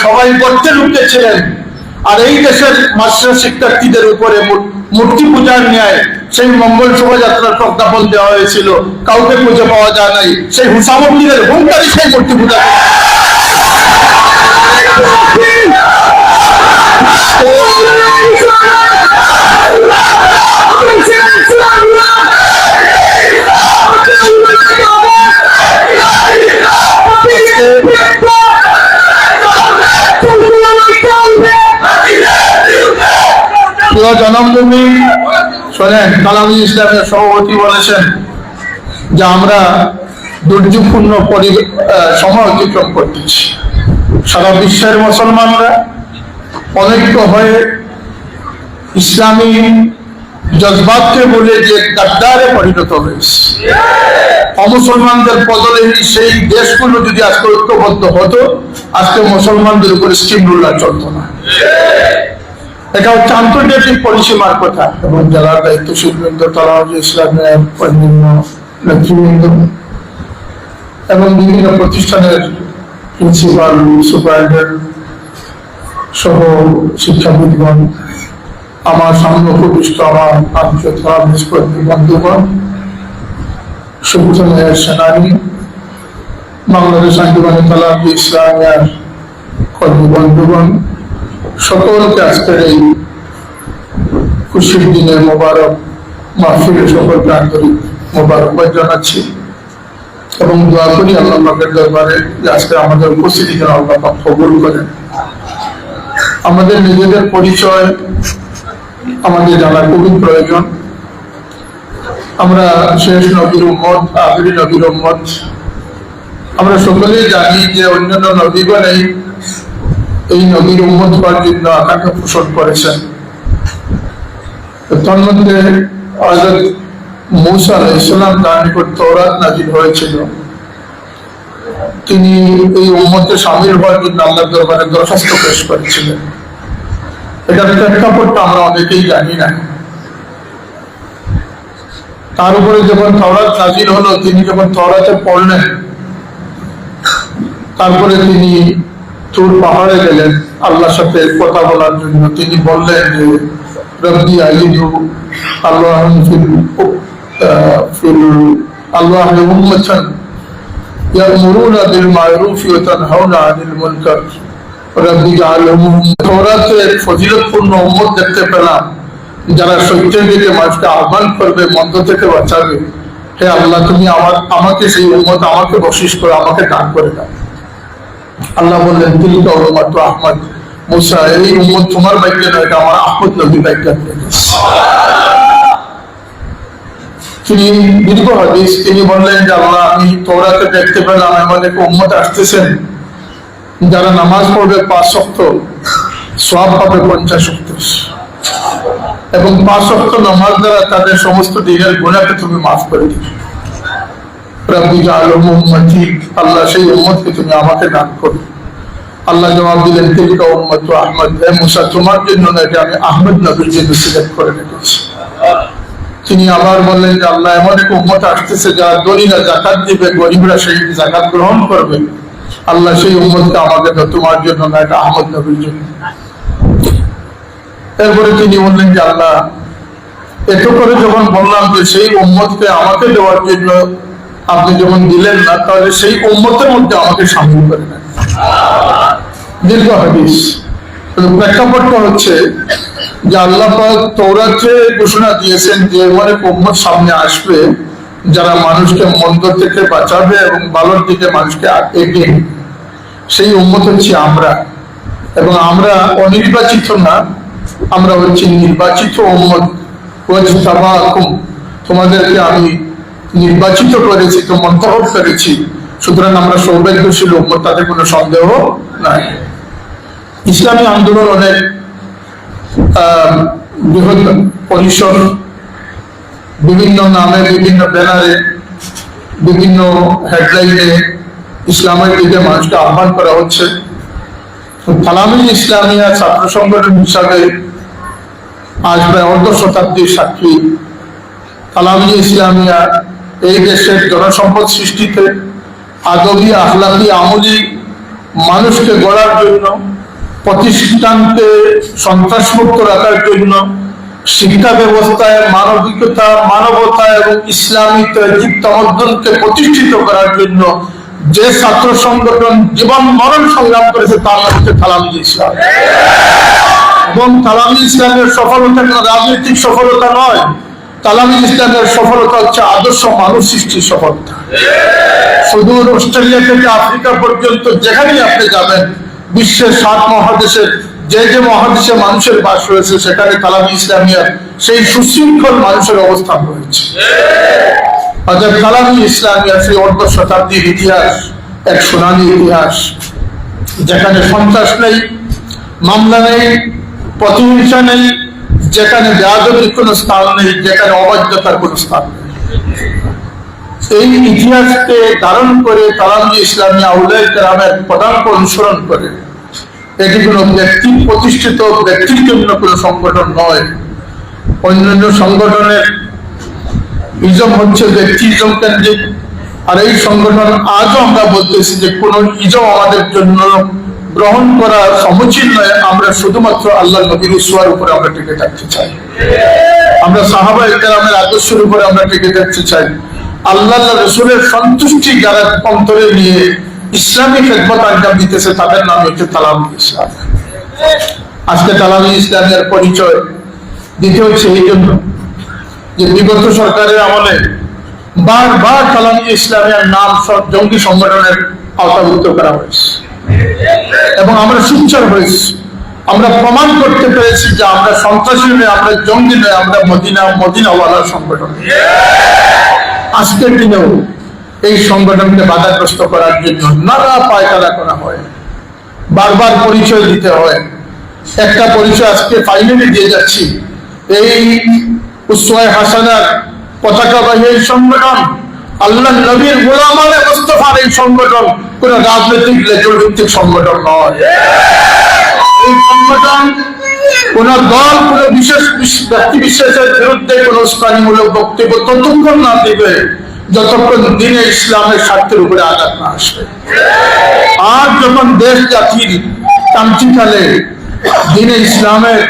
সবাই গর্তে লুকিয়েছিলেন, আর এই দেশের মাস্টার শিক্ষার্থীদের উপরে মূর্তি পূজার ন্যায় সেই মঙ্গল শোভাযাত্রার প্রজ্ঞাপন দেওয়া হয়েছিল, কাউকে খুঁজে পাওয়া যায় নাই। সেই হুসামুদ্দিনের হুঙ্কারি সেই মূর্তি পূজা। জনমভূমি শোনেন, কালামী ইসলামের সভাপতি বলেছেন যে আমরা দুর্যোগপূর্ণ সময় অতিক্রম করতেছি। সারা বিশ্বের মুসলমানরা অনৈক্য হয়ে ইসলামী জজবাতকে বলে যে গাদ্দারে পরিণত হয়েছে। অমুসলমানদের বদলে সেই দেশগুলো যদি আজকে ঐক্যবদ্ধ হতো, আজকে মুসলমানদের উপরে স্টিম রুলার চলত না। এটা হচ্ছে আন্তর্জাতিক পরিসীমার কথা। এবং যারা দায়িত্বশীল বৃন্দ, তালাওয়াতুল ইসলামের অন্যান্য নেতৃবৃন্দ এবং বিভিন্ন প্রতিষ্ঠানের প্রিন্সিপাল, সুপারিনটেন্ডেন্ট সহ শিক্ষাবিদগণ, আমার সামনে উপবিষ্ট আমার আন্তর্জাতিক বন্ধুগণ, সুবিধানের সেনানী, বাংলাদেশ আন্দোলনে তালাওয়াতুল ইসলামের কর্মী বন্ধুগণ, সকলকে আজকের এই খুশির দিনে মোবারক মাহফিলে সকলকে আন্তরিক মোবারকবাদ জানাচ্ছি এবং দোয়া করি আল্লাহ পাকের দরবারে যে আজকে আমাদের উপস্থিতি যেন আল্লাহ পাক কবুল করেন। আমাদের নিজেদের পরিচয় আমাদের জানা খুবই প্রয়োজন। আমরা শেষ নবীর উম্মত, আখিরি নবীর উম্মত। আমরা সকলেই জানি যে অন্যান্য নবীগণ এই নবীর উম্মত হওয়ার জন্য আকাঙ্ক্ষা পোষণ করেছেন। তন্মধ্যে হযরত মূসা আলাইহিস সালাম তার নিকট তাওরাত নাযিল হয়েছিল। তিনি এই উম্মতে শামিল হওয়ার জন্য আল্লাহর দরবারে দরখাস্ত পেশ করেছিলেন। এটার প্রেক্ষাপটটা আমরা অনেকেই জানি না। তার উপরে যখন তাওরাত নাযিল হলো, তিনি যখন তাওরাতে পড়লেন, তারপরে তিনি তুর পাহাড়ে গেলেন আল্লাহর সাথে কথা বলার জন্য। তিনি বললেন যে রব্বি আলিদু আল্লাহুম ফিল আল্লাহি উম্মাতান ইয়ামুরুনা বিল মা'রুফি ওয়া তানহাউনা আনিল মুনকার রব্বি জাআলহুম। তাওরাতে এক ফজিলতপূর্ণ উম্মত দেখতে পেলাম, যারা সত্যের দিকে মানুষকে আহ্বান করবে, মন্দ থেকে বাঁচাবে। হে আল্লাহ, তুমি আমাকে সেই উম্মত আমাকে বশিস করে, আমাকে দান করে দাও। আল্লাহ বললেন, তিলকা উম্মাতু আহমদ। মূসা, এই উম্মত তোমার ভাগ্যে নয়, এটা আমার আহমদ নবীর ভাগ্যে। তিনি দীর্ঘ হাদিস, তিনি বললেন যে আল্লাহ, আমি তাওরাতে দেখতে পেলাম এমন এক উম্মত আসতেছেন যারা নামাজ পড়বে 5 ওয়াক্ত, সওয়াব পাবে 50 ওয়াক্ত, এবং 5 ওয়াক্ত নামাজ দ্বারা তাদের সমস্ত দিনের গুনাহকে তুমি মাফ করে দিবে। রব্বি জাআলহুম উম্মতি, আল্লাহ সেই উম্মতকে তুমি আমাকে দান করো। আল্লাহ জবাব দিলেন, তিলকা উম্মাতু আহমদ। হে মূসা, তোমার জন্য না, এটা আমি আহমদ নবীর জন্য সিলেক্ট করে রেখেছি। তিনি আবার বললেন যে আল্লাহ, এমন এক উম্মত আসতেছে যারা দরিদ্ররা যাকাত দিবে, গরিবরা সেই যাকাত গ্রহণ করবে। আল্লাহ সেই উম্মতকে আমাকে দাও, তোমার জন্য না, এটা আহমদ নবীর জন্য। এরপরে তিনি বললেন যে আল্লাহ, এত করে যখন বললাম যে সেই উম্মতকে আমাকে দেওয়ার জন্য আপনি যখন দিলেন না, তাহলে সেই উম্মতের মধ্যে আমাকে শামিল করে নেন। দীর্ঘ হাদিস। প্রেক্ষাপটটা হচ্ছে যে আল্লাহ পাক তাওরাতে ঘোষণা দিয়েছেন যে এমন এক উম্মত সামনে আসবে যারা মানুষকে মন্দ থেকে বাঁচাবে এবং ভালোর দিকে মানুষকে এগিয়ে নেবে। সেই উম্মত হচ্ছে আমরা, এবং আমরা অনির্বাচিত না, আমরা হচ্ছে নির্বাচিত উম্মত। ওয়াজতাবাকুম, তোমাদেরকে আমি নির্বাচিত করেছি, তো মন্তব্য করেছি। সুতরাং আমরা সৌভাগ্যশীল উম্মত, তাতে কোনো সন্দেহ নাই। ইসলামী আন্দোলন অনেক বৃহৎ পরিসর, বিভিন্ন নামে, বিভিন্ন ব্যানারে, বিভিন্ন হেডলাইনে ইসলামের দিকে মানুষকে আহ্বান করা হচ্ছে। কালামী ইসলামিয়া ছাত্র সংগঠন হিসাবে আজ প্রায় অর্ধ শতাব্দীর সাক্ষী। কালামী ইসলামিয়া এই দেশের জনসম্পদ সৃষ্টিতে, আদবি, আখলাকি, আমলি মানুষকে গড়ার জন্য, প্রতিষ্ঠানকে সন্ত্রাসমুক্ত রাখার জন্য, শিক্ষা ব্যবস্থায় মানবিকতা, মানবতা এবং ইসলামী তমদ্দুনকে প্রতিষ্ঠিত করার জন্য যে ছাত্র সংগঠন জীবন মরণ সংগ্রাম করেছে তার নাম হচ্ছে তালামিল ইসলাম। এবং তালামিল ইসলামের সফলতা কোন রাজনৈতিক সফলতা নয়, তালামিল ইসলামের সফলতা হচ্ছে আদর্শ মানুষ সৃষ্টির সফলতা। সুদূর অস্ট্রেলিয়া থেকে আফ্রিকা পর্যন্ত যেখানেই আপনি যাবেন, বিশ্বের 7 মহাদেশের যে মহাদেশে মানুষের বাস রয়েছে সেখানে তালামিল ইসলামিয়ার সেই সুশৃঙ্খল মানুষের অবস্থান রয়েছে। অর্থাৎ তালামিল ইসলামিয়ার সেই অর্ধ শতাব্দীর ইতিহাস এক সোনালী ইতিহাস, যেখানে সন্ত্রাস নেই, মামলা নেই, প্রতিহিংসা নেই, যেখানে বেয়াদবির কোনো স্থান নেই, যেখানে অবাধ্যতার কোনো স্থান নেই। এই ইতিহাসকে ধারণ করে তালামিল ইসলামিয়া আউলায়ে কেরামের পদাঙ্ক অনুসরণ করে, এটি কোনো ব্যক্তি প্রতিষ্ঠিত ব্যক্তির জন্য কোনো সংগঠন নয়। অন্যান্য সংগঠনের ইজম হচ্ছে ব্যক্তি ইজম কেন্দ্রিক, আর এই সংগঠন আজও আমরা বলতেছি যে কোন ইজম আমাদের জন্য গ্রহণ করা সমুচিত নয়। আমরা শুধুমাত্র আল্লাহ নবীর ইসওয়ার উপরে আমরা টিকে থাকতে চাই, আমরা সাহাবায়ে কেরামের আদর্শের উপরে আমরা টিকে থাকতে চাই। আল্লাহ রাসূলের সন্তুষ্টি যারা অন্তরে নিয়ে ইসলামী খেদমত আঞ্জাম দিতেছে তাদের নাম হচ্ছে তালামিল ইসলাম। আজকে তালামিল ইসলামের পরিচয় দিতে হচ্ছে এই জন্য যে বিগত সরকারের আমলে বারবার তালামিল ইসলামের নাম সব জঙ্গি সংগঠনের আওতাভুক্ত করা হয়েছে এবং আমরা সোচ্চার হয়েছি। আমরা প্রমাণ করতে পেরেছি যে আমরা সন্ত্রাসী নয়, আমরা জঙ্গি নয়, আমরা মদিনাওয়ালার সংগঠন। আজকের দিনেও এই সংগঠনকে বাধাগ্রস্ত করার জন্য নানা পায়তারা করা হয়, বারবার পরিচয় দিতে হয়। একটা পরিচয় আজকে ফাইনালি দিয়ে যাচ্ছি, এই উসওয়ায়ে হাসানার পতাকাবাহী এই সংগঠন, আল্লাহ নবীর গোলামানে মুস্তাফার এই সংগঠন কোন রাজনৈতিক লেজুর ভিত্তিক সংগঠন নয়। এই সংগঠন কোন দল, কোন বিশেষ ব্যক্তি বিশেষের বিরুদ্ধে কোন উস্কানিমূলক বক্তব্য ততক্ষণ না দিবে যতক্ষণ দিনে ইসলামের স্বার্থের উপরে আঘাত না আসবে। আর যখন দেশ জাতির কামচিকালে দিনে ইসলামের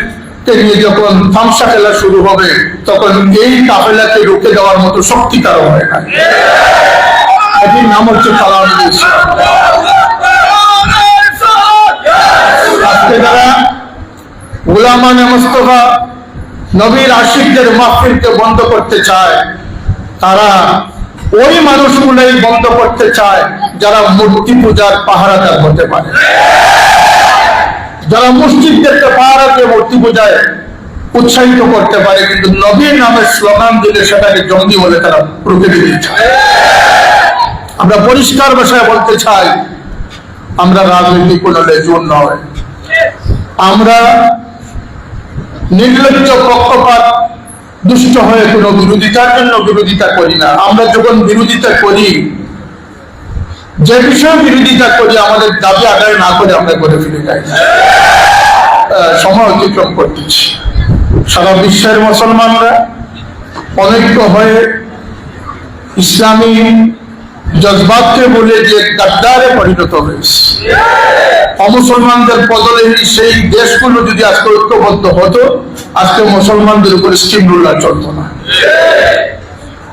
নিয়ে যখন তামসা খেলা শুরু হবে, তখন এই কাফেলাকে রুখে দেওয়ার মতো শক্তি কারো হয় না। এটির নাম হচ্ছে তালামিল ইসলাম। আজকে যারা গোলামানে মুস্তাফা নবীর আশিকদের মাহফিলকে বন্ধ করতে চায়, তারা ওই মানুষগুলোই বন্ধ করতে চায় যারা মূর্তি পূজার পাহারাদার হতে পারে, যারা মসজিদদেরকে পাহারা দিয়ে মূর্তি পূজায় উৎসাহিত করতে পারে, কিন্তু নবীর নামে স্লোগান দিলে সেটাকে জঙ্গি বলে তারা রুখে দিতে চায়। আমরা পরিষ্কার ভাষায় বলতে চাই, আমরা রাজনৈতিক কোন লেজুর নয়, আমরা নির্লজ্জ পক্ষপাত দুষ্ট হয়ে কোন বিরোধিতার জন্য বিরোধিতা করি না। আমরা যখন বিরোধিতা করি, যে বিষয়ে বিরোধিতা করি, আমাদের দাবি আদায় না করে আমরা করে ফিরে যাই, সময় অতিক্রম করতেছি। সারা বিশ্বের মুসলমানরা অনৈক্য হয়ে ইসলামী জজবাতকে বলে যে গাদ্দারে পরিণত হয়েছে। অমুসলমানদের বদলে সেই দেশগুলো যদি আজকে ঐক্যবদ্ধ হতো, আজকে মুসলমানদের উপরে স্টিমরুলার চলত না।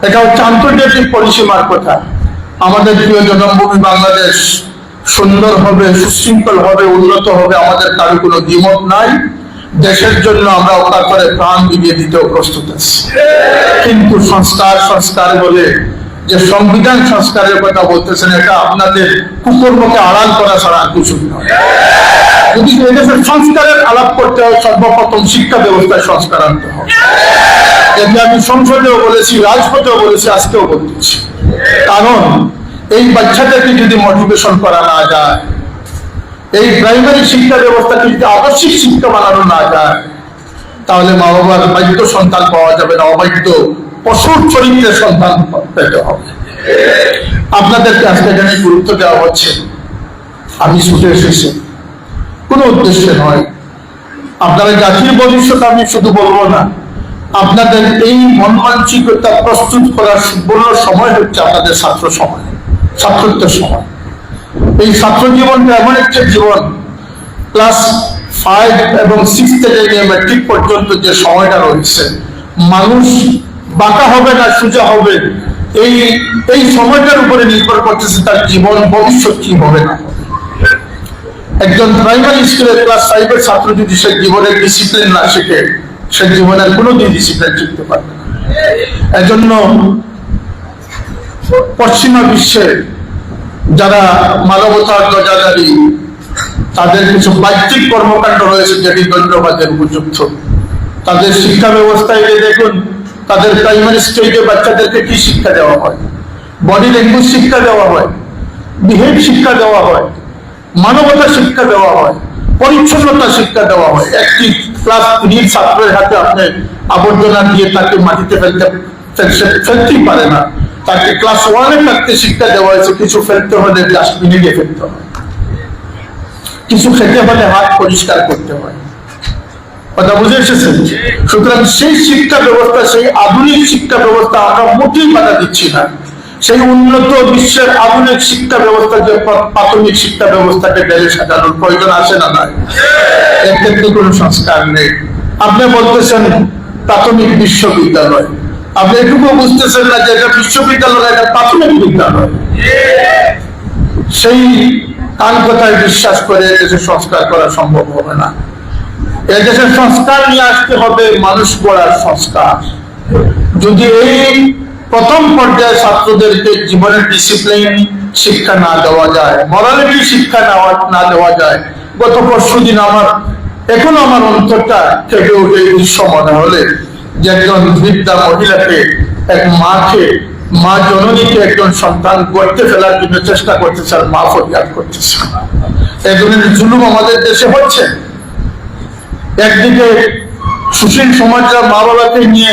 এটা হচ্ছে আন্তর্জাতিক পরিসীমার কথা। আমাদের প্রিয় জন্মভূমি বাংলাদেশ সুন্দর হবে, সুশৃঙ্খল হবে, উন্নত হবে, আমাদের কারো কোনো দ্বিমত নাই। দেশের জন্য আমরা অকাতরে প্রাণ বিলিয়ে দিতেও প্রস্তুত আছি। কিন্তু সংস্কার বলে যে সংবিধান সংস্কারের কথা বলতেছেন, এটা আপনাদের কুকর্মকে আড়াল করা ছাড়া আর কিছু নয়। যদি এদেশের সংস্কারের আলাপ করতে হয়, সর্বপ্রথম শিক্ষা ব্যবস্থায় সংস্কার আনতে হবে। এতে আমি সংসদেও বলেছি, রাজপথেও বলেছি, আজকেও বলতেছি। কারণ এই বাচ্চাদেরকে যদি মোটিভেশন করা না যায়, এই প্রাইমারি শিক্ষা ব্যবস্থাকে যদি আদর্শিক শিক্ষা বানানো না যায়, তাহলে মা বাবার বাধ্য সন্তান পাওয়া যাবে না, অবাধ্য পশুর চরিত্রের সন্তান পেতে হবে। আপনাদেরকে আজকে এখানে গুরুত্ব দেওয়া হচ্ছে, আমি ছুটে এসেছি কোনো উদ্দেশ্যে নয়। আপনারা জাতির ভবিষ্যৎ আমি শুধু বলবো না, আপনাদের এই মন মানসিকতা প্রস্তুত করার সুবর্ণ সময় হচ্ছে আপনাদের ছাত্রত্বের সময়। এই ছাত্র জীবনটা এমন একটা জীবন, ক্লাস 5 এবং 6 থেকে নিয়ে ম্যাট্রিক পর্যন্ত যে সময়টা রয়েছে, মানুষ বাঁকা হবে না সোজা হবে, এই সময়টার উপরে নির্ভর করতেছে তার জীবন ভবিষ্যৎ কি হবে না। একজন প্রাইমারি স্কুলের ক্লাস 5 এর ছাত্র যদি সে জীবনের ডিসিপ্লিন না শিখে, সে জীবনের কোনোদিন ডিসিপ্লিন শিখতে পারবে না। এজন্য পশ্চিমা বিশ্বে যারা মানবতার ধ্বজাধারী, তাদের কিছু বাহ্যিক কর্মকাণ্ড রয়েছে যেটি ধন্যবাদের উপযুক্ত। তাদের শিক্ষা ব্যবস্থায় দেখুন, তাদের প্রাইমারি স্টেজে বাচ্চাদেরকে কি শিক্ষা দেওয়া হয়? বডি ল্যাঙ্গুয়েজ শিক্ষা দেওয়া হয়, বিহেভ শিক্ষা দেওয়া হয়, মানবতা শিক্ষা দেওয়া হয়, পরিচ্ছন্নতা শিক্ষা দেওয়া হয়। একটি ক্লাস 3 ছাত্রের হাতে আপনি আবর্জনা দিয়ে তাকে মাটিতে ফেলতেই পারে না, তাকে ক্লাস 1 থাকতে শিক্ষা দেওয়া হয়েছে কিছু ফেলতে হলে ডাস্টবিনে গিয়ে ফেলতে হয়, কিছু খেতে হলে হাত পরিষ্কার করতে হয়। কথা বুঝে এসেছেন? সুতরাং সেই শিক্ষা ব্যবস্থা, সেই আধুনিক শিক্ষা ব্যবস্থা আমরা মোটেই বাধা দিচ্ছি না। সেই উন্নত বিশ্বের আধুনিক শিক্ষা ব্যবস্থা যে প্রাথমিক শিক্ষা ব্যবস্থাকে ঢেলে সাজানোর প্রয়োজন আছে না নাই? এর ক্ষেত্রে কোনো সংস্কার নেই। আপনি বলতেছেন প্রাথমিক বিশ্ববিদ্যালয়, আপনি এটুকু বুঝতেছেন না যে এটা বিশ্ববিদ্যালয়, এটা প্রাথমিক বিদ্যালয়। সেই কান কথায় বিশ্বাস করে এদেশে সংস্কার করা সম্ভব হবে না। এদেশে সংস্কার নিয়ে আসতে হবে মানুষ গড়ার সংস্কার। যদি এই প্রথম পর্যায়ে ছাত্রদেরকে জীবনের ডিসিপ্লিন শিক্ষা না দেওয়া যায়, মরালিটি শিক্ষা না দেওয়া যায়, গত পরশুদিন এখনো আমার অন্তরটা থেকে উঠে দৃশ্য মনে হলে যে একজন বৃদ্ধা মহিলাকে, এক মা জননীকে একজন সন্তান গড়তে ফেলার জন্য চেষ্টা করতেছে, আর মা ফরিয়াদ করতেছে। এই ধরনের জুলুম আমাদের দেশে হচ্ছে। একদিকে সুশীল সমাজরা মা বাবাকে নিয়ে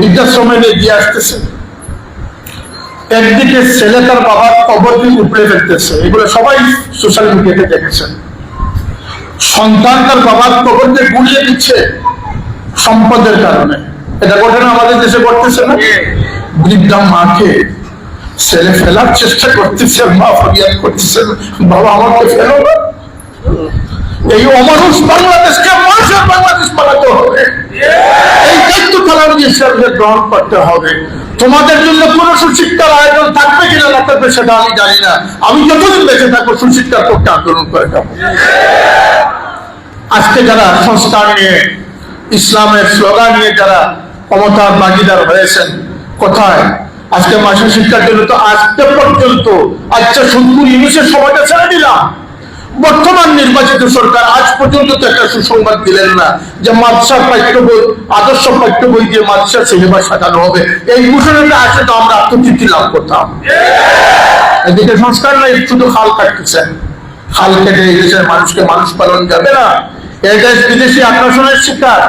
বৃদ্ধাশ্রমে দিয়ে আসতেছে, একদিকে ছেলে তার বাবার কবরকে উপড়ে ফেলতেছে, এগুলো সবাই সোশ্যাল মিডিয়াতে দেখেছেন। সন্তান তার বাবার কবরকে গুলিয়ে দিচ্ছে সম্পদের কারণে। এটা ঘটনা আমাদের দেশে ঘটতেছে না? বৃদ্ধা মাকে ছেলে ফেলার চেষ্টা করতেছে, মা ফরিয়াদ করতেছে, বাবা আমাকে ফেলো না। এই অমানুষ বাংলাদেশকে মানুষের বাংলাদেশ বানাতে হবে। এই দায়িত্ব তালাকে গ্রহণ করতে হবে। তোমাদের জন্য কোন সুশিক্ষার আয়োজন থাকবে কিনা না থাকবে সেটা আমি জানি না। আমি যতদিন বেঁচে থাকবো সুশিক্ষার পক্ষে আন্দোলন করে যাবো। আজকে যারা সংস্কার নিয়ে, ইসলামের স্লোগান নিয়ে যারা ক্ষমতার ভাগিদার হয়েছেন, কোথায়? আজকে মাসের শিক্ষার জন্য তো আজকে পর্যন্ত, আচ্ছা 70 ইউনিসের সময়টা ছেড়ে দিলাম, বর্তমান নির্বাচিত সরকার আজ পর্যন্ত তো একটা সুসংবাদ দিলেন না যে মাদ্রাসার পাঠ্য বই, আদর্শ পাঠ্য বই দিয়ে মাদ্রাসার সিলেবাস সাজানো হবে। এই ঘোষণাটা আসে তো আমরা আত্মতৃপ্তি লাভ করতাম। এদিকে সংস্কার নাই, শুধু খাল কাটতেছেন। খাল কেটে এই দেশের মানুষকে মানুষ পালন যাবে না। এই দেশ বিদেশি আগ্রাসনের শিকার,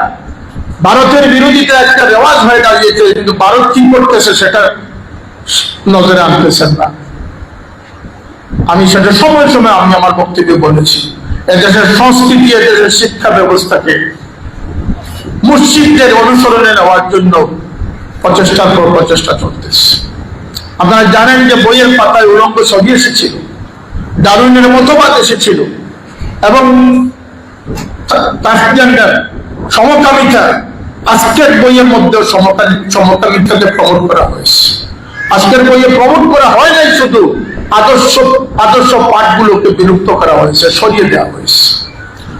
ভারতের বিরোধিতা একটা রেওয়াজ হয়ে দাঁড়িয়েছে, কিন্তু ভারত কি করতেছে সেটা নজরে আনতেছেন না। আমি সেটা সময় সময় আমি আমার বক্তব্যে বলেছি, এদেশের সংস্কৃতি, এদেশের শিক্ষা ব্যবস্থাকে মুসলিমদের অনুসরণে নেওয়ার জন্য প্রচেষ্টার পর প্রচেষ্টা চলতেছে। আপনারা জানেন যে বইয়ের পাতায় উলঙ্গ ছবি এসেছিল, ডারউইনের মতবাদ এসেছিল, এবং ট্রান্সজেন্ডার, সমকামিতা, আজকের বইয়ের মধ্যে সমকামিতাকে প্রমোট করা হয়েছে। আজকের বইয়ে প্রমোট করা হয় নাই, শুধু আদর্শ পাঠগুলোকে বিলুপ্ত করা হয়েছে, সরিয়ে দেওয়া হয়েছে।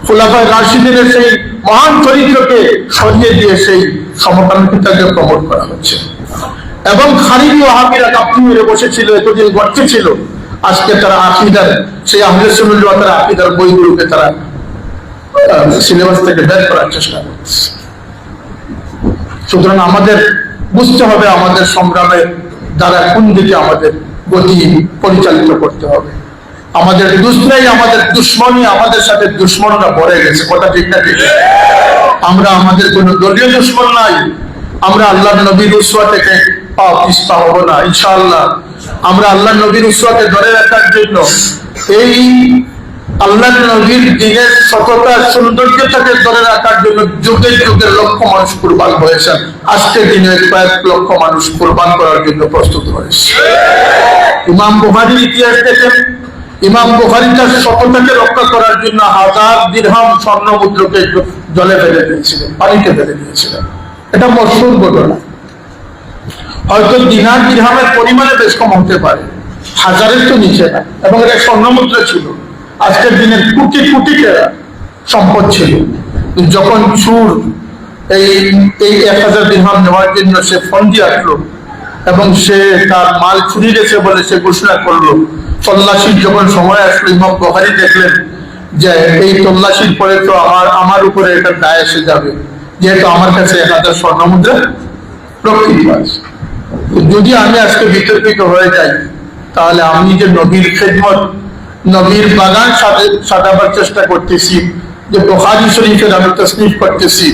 খুলাফায়ে রাশিদিনের সেই মহান চরিত্রকে সরিয়ে দিয়ে সেই সমকামিতাকে প্রমোট করা হচ্ছে। এবং খালিদি ওয়াহাবিরা কাপ্তি মেরে বসেছিল, এতদিন গড়তে ছিল, আজকে তারা আকীদার, সেই আহলে সুন্নাত ওয়াল জামাতের আকীদার বইগুলোকে তারা সিলেবাস থেকে বের করার চেষ্টা করছে। সুতরাং আমাদের বুঝতে হবে আমাদের সংগ্রামের দ্বারা কোন দিকে আমাদের গতি পরিচালিত করতে হবে। আমাদের দুশ্মনী, আমাদের দুশ্মনী, আমাদের সাথে দুশ্মনরা ভরে গেছে, কথা ঠিক না? ঠিক। আমরা আমাদের কোন দলীয় দুশ্মন নাই। আমরা আল্লাহর নবীর উসওয়া থেকে পিছপা হব না ইনশাআল্লাহ। আমরা আল্লাহর নবীর উসওয়াকে ধরে রাখার জন্য এই আল্লাহ নবীর দিনের সততা সৌন্দর্যটাকে ধরে রাখার জন্য যুগে যুগে লক্ষ মানুষ কুরবান হয়েছেন। আজকের দিনে কয়েক লক্ষ মানুষ কুরবান করার জন্য প্রস্তুত হয়েছে। ইমাম বুখারীর ইতিহাস দেখেন, ইমাম বুখারী তার সততাকে রক্ষা করার জন্য 1000 দিরহাম স্বর্ণ মুদ্রাকে জলে ফেলে দিয়েছিলেন, পানিতে ফেলে দিয়েছিলেন। এটা মশহুর ঘটনা। হয়তো দিনার দিরহামের পরিমাণে বেশ কম হতে পারে, হাজারের তো নিচে না, এবং এটা স্বর্ণ মুদ্রা ছিল। আজকের দিনের কোটি কোটি টাকা সম্পদ ছিল। যখন চুর এই 1000 দিরহাম নেওয়ার জন্য সে ফন্দি আঁকলো এবং সে তার মাল চুরি গেছে বলে সে ঘোষণা করলো, তল্লাশির যখন সময় আসলো, ইমাম বুখারী দেখলেন যে এই তল্লাশির পরে তো আমার উপরে এটা দায় এসে যাবে, যেহেতু আমার কাছে 1000 স্বর্ণ মুদ্রা প্রকৃত আছে। যদি আমি আজকে বিতর্কিত হয়ে যাই, তাহলে আমি যে নবীর খেদমত, নবীর বাগান সাজাবার চেষ্টা করতেছি, যে বুখারী শরীফের আমি তাসনিফ করতেছি,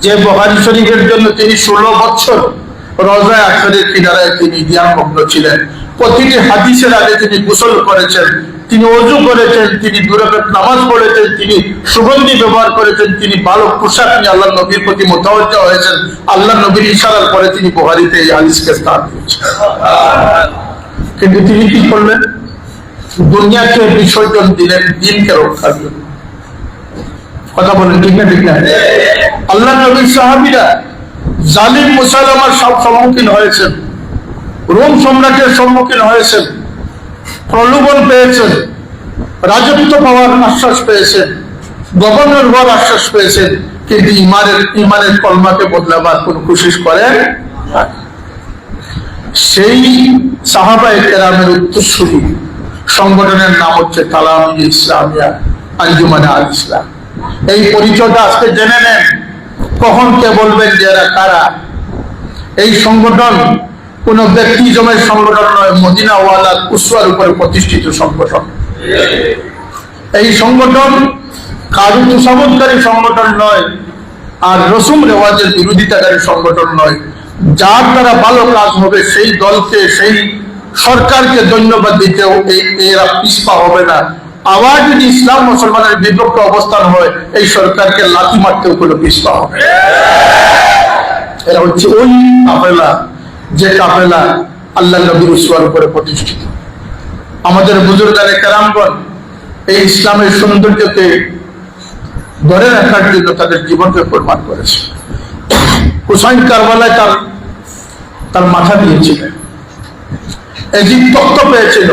যে বুখারী শরীফের জন্য তিনি 16 বছর রওজায়ে আসরের কিনারায় তিনি ধ্যানমগ্ন ছিলেন। প্রতিটি হাদিসের আগে তিনি গোসল করেছেন, তিনি ওযু করেছেন, তিনি 2 রাকাত নামাজ পড়েছেন, তিনি সুগন্ধি ব্যবহার করেছেন, তিনি ভালো পোশাক নিয়ে আল্লাহ নবীর প্রতি মুতাওয়াজ্জা হয়েছেন। আল্লাহ নবীর ইশারার পরে তিনি বুখারীতে এই হাদিসকে স্থান দিয়েছেন। কিন্তু তিনি কি করলেন? দুনিয়াকে বিসর্জন দিলেন দিনকে রক্ষার জন্য। কথা বলেন ঠিক না? ঠিক না? আল্লাহ নবীর সাহাবীরা জালিম মুসাইলামার সব সম্মুখীন হয়েছেন, রোম সম্রাটের সম্মুখীন হয়েছেন, প্রলোভন পেয়েছেন, রাজত্ব পাওয়ার আশ্বাস পেয়েছেন, গভর্নর হওয়ার আশ্বাস পেয়েছেন, কিন্তু ইমানের কলমাকে বদলাবার কোন কোশিশ করেন। সেই সাহাবায়ে কেরামের উত্তরসূরি সংগঠনের নাম হচ্ছে তালামিযে ইসলামিয়া আঞ্জুমানে আল ইসলাম। এই পরিচয়টা আজকে জেনে নেন। কখন কে বলবেন যে এরা কারা? এই সংগঠন কোন ব্যক্তি জমের সংগঠন নয়, মদিনাওয়ালার উসওয়ার উপরে প্রতিষ্ঠিত সংগঠন। এই সংগঠন কারু তুষামতকারী সংগঠন নয়, আর রসুম রেওয়াজের বিরোধিতাকারী সংগঠন নয়। যার দ্বারা ভালো কাজ হবে সেই দলকে, সেই সরকারকে ধন্যবাদ দিতেও এরা পিছপা হবে না। আবার যদি ইসলাম মুসলমানের বিপক্ষে অবস্থান হয়, এই সরকারকে লাথি মারতেও কোনো পিছপা হবে। এরা হচ্ছে ওই কাফেলা, যে কাফেলা আল্লাহ নবীর উসওয়ার উপরে প্রতিষ্ঠিত। আমাদের বুজুর্গানে কেরামগণ এই ইসলামের সৌন্দর্যকে ধরে রাখার জন্য তাদের জীবনকে কোরবান করেছে। হুসাইন কারবালায় তার মাথা দিয়েছিলেন। এজিদ তখ্ত পেয়েছিল,